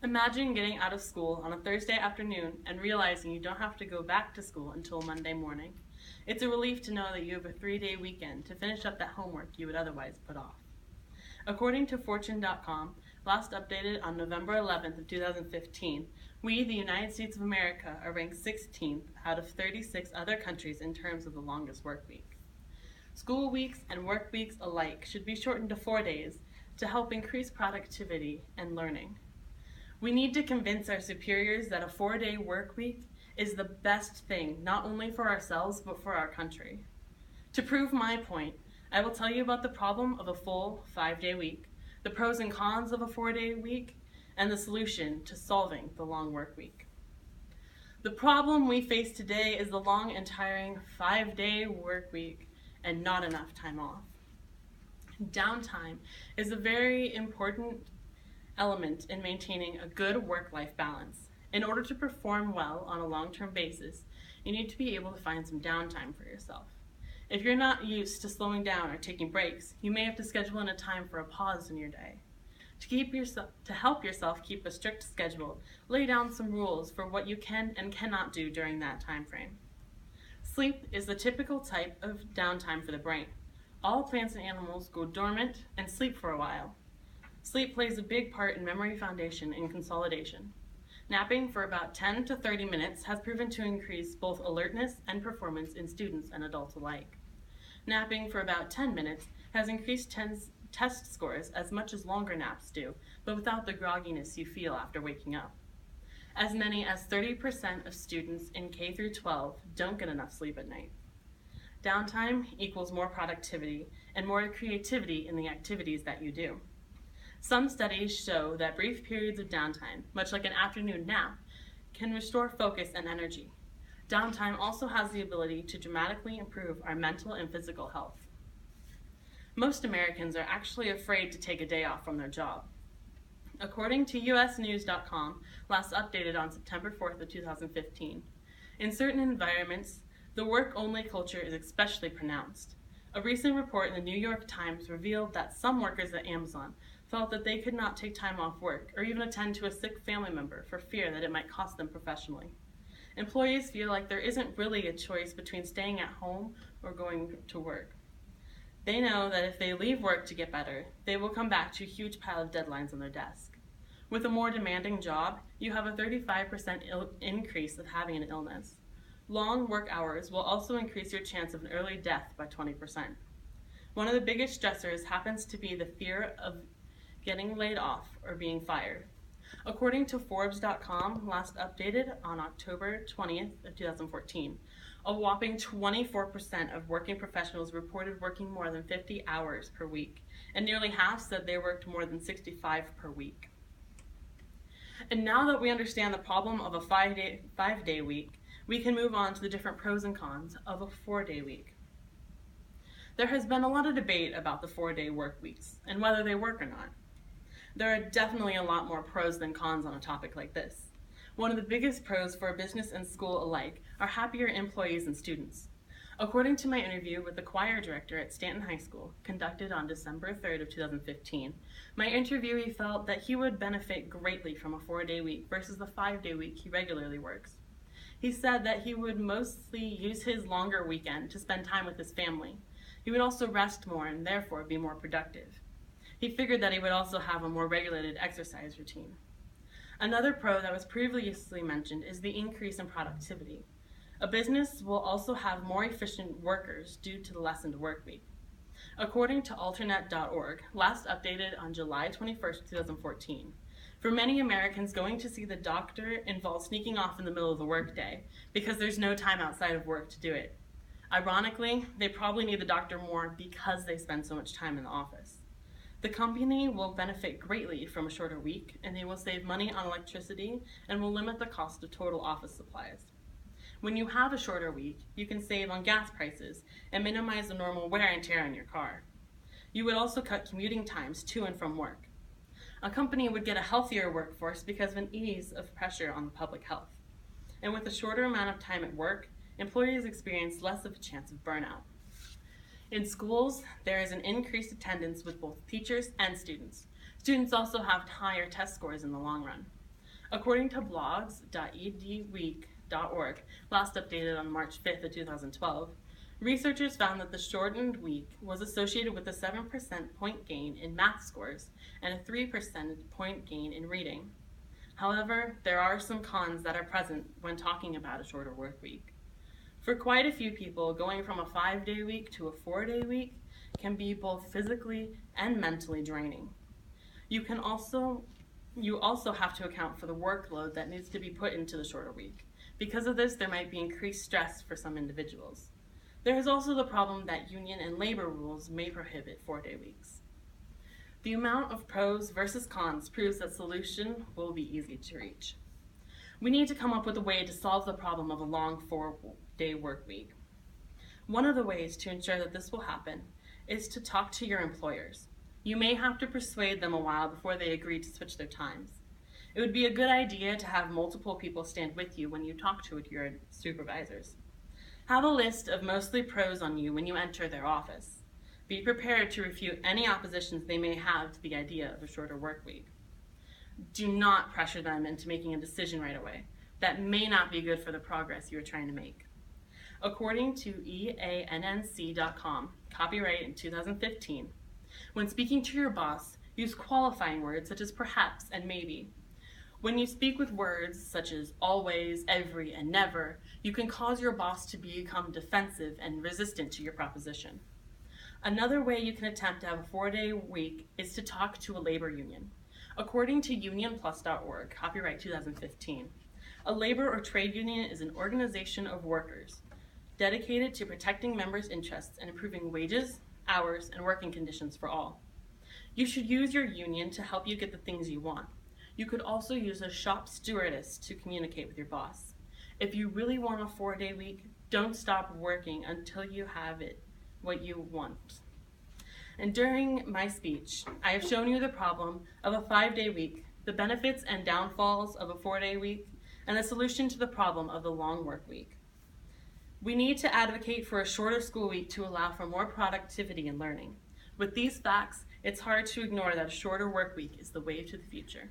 Imagine getting out of school on a Thursday afternoon and realizing you don't have to go back to school until Monday morning. It's a relief to know that you have a 3-day weekend to finish up that homework you would otherwise put off. According to Fortune.com, last updated on November 11th of 2015, we, the United States of America, are ranked 16th out of 36 other countries in terms of the longest work week. School weeks and work weeks alike should be shortened to 4 days to help increase productivity and learning. We need to convince our superiors that a 4-day work week is the best thing, not only for ourselves, but for our country. To prove my point, I will tell you about the problem of a full 5-day week, the pros and cons of a 4-day week, and the solution to solving the long work week. The problem we face today is the long and tiring 5-day work week and not enough time off. Downtime is a very important element in maintaining a good work-life balance. In order to perform well on a long-term basis, you need to be able to find some downtime for yourself. If you're not used to slowing down or taking breaks, you may have to schedule in a time for a pause in your day. To help yourself keep a strict schedule, lay down some rules for what you can and cannot do during that time frame. Sleep is the typical type of downtime for the brain. All plants and animals go dormant and sleep for a while. Sleep plays a big part in memory foundation and consolidation. Napping for about 10 to 30 minutes has proven to increase both alertness and performance in students and adults alike. Napping for about 10 minutes has increased test scores as much as longer naps do, but without the grogginess you feel after waking up. As many as 30% of students in K through 12 don't get enough sleep at night. Downtime equals more productivity and more creativity in the activities that you do. Some studies show that brief periods of downtime, much like an afternoon nap, can restore focus and energy. Downtime also has the ability to dramatically improve our mental and physical health. Most Americans are actually afraid to take a day off from their job. According to usnews.com, last updated on September 4th of 2015, in certain environments, the work-only culture is especially pronounced. A recent report in the New York Times revealed that some workers at Amazon felt that they could not take time off work or even attend to a sick family member for fear that it might cost them professionally. Employees feel like there isn't really a choice between staying at home or going to work. They know that if they leave work to get better, they will come back to a huge pile of deadlines on their desk. With a more demanding job, you have a 35% increase of having an illness. Long work hours will also increase your chance of an early death by 20%. One of the biggest stressors happens to be the fear of getting laid off or being fired. According to Forbes.com, last updated on October 20th of 2014, a whopping 24% of working professionals reported working more than 50 hours per week, and nearly half said they worked more than 65 per week. And now that we understand the problem of a 5-day week, we can move on to the different pros and cons of a 4-day week. There has been a lot of debate about the 4-day work weeks and whether they work or not. There are definitely a lot more pros than cons on a topic like this. One of the biggest pros for business and school alike are happier employees and students. According to my interview with the choir director at Stanton High School, conducted on December 3rd of 2015, my interviewee felt that he would benefit greatly from a 4-day week versus the 5-day week he regularly works. He said that he would mostly use his longer weekend to spend time with his family. He would also rest more and therefore be more productive. He figured that he would also have a more regulated exercise routine. Another pro that was previously mentioned is the increase in productivity. A business will also have more efficient workers due to the lessened work week. According to alternate.org, last updated on July 21st, 2014, for many Americans, going to see the doctor involves sneaking off in the middle of the workday because there's no time outside of work to do it. Ironically, they probably need the doctor more because they spend so much time in the office. The company will benefit greatly from a shorter week, and they will save money on electricity and will limit the cost of total office supplies. When you have a shorter week, you can save on gas prices and minimize the normal wear and tear on your car. You would also cut commuting times to and from work. A company would get a healthier workforce because of an ease of pressure on the public health. And with a shorter amount of time at work, employees experience less of a chance of burnout. In schools, there is an increased attendance with both teachers and students. Students also have higher test scores in the long run. According to blogs.edweek.org, last updated on March 5th of 2012, researchers found that the shortened week was associated with a 7% point gain in math scores and a 3% point gain in reading. However, there are some cons that are present when talking about a shorter work week. For quite a few people, going from a 5-day week to a 4-day week can be both physically and mentally draining. You also have to account for the workload that needs to be put into the shorter week. Because of this, there might be increased stress for some individuals. There is also the problem that union and labor rules may prohibit 4-day weeks. The amount of pros versus cons proves that solution will be easy to reach. We need to come up with a way to solve the problem of a long 4-day work week. One of the ways to ensure that this will happen is to talk to your employers. You may have to persuade them a while before they agree to switch their times. It would be a good idea to have multiple people stand with you when you talk to your supervisors. Have a list of mostly pros on you when you enter their office. Be prepared to refute any oppositions they may have to the idea of a shorter work week. Do not pressure them into making a decision right away. That may not be good for the progress you are trying to make. According to EANNC.com, copyright in 2015, when speaking to your boss, use qualifying words such as perhaps and maybe. When you speak with words such as always, every, and never, you can cause your boss to become defensive and resistant to your proposition. Another way you can attempt to have a 4-day week is to talk to a labor union. According to unionplus.org, copyright 2015, a labor or trade union is an organization of workers dedicated to protecting members' interests and improving wages, hours, and working conditions for all. You should use your union to help you get the things you want. You could also use a shop stewardess to communicate with your boss. If you really want a 4-day week, don't stop working until you have what you want. And during my speech, I have shown you the problem of a 5-day week, the benefits and downfalls of a 4-day week, and the solution to the problem of the long work week. We need to advocate for a shorter school week to allow for more productivity and learning. With these facts, it's hard to ignore that a shorter work week is the way to the future.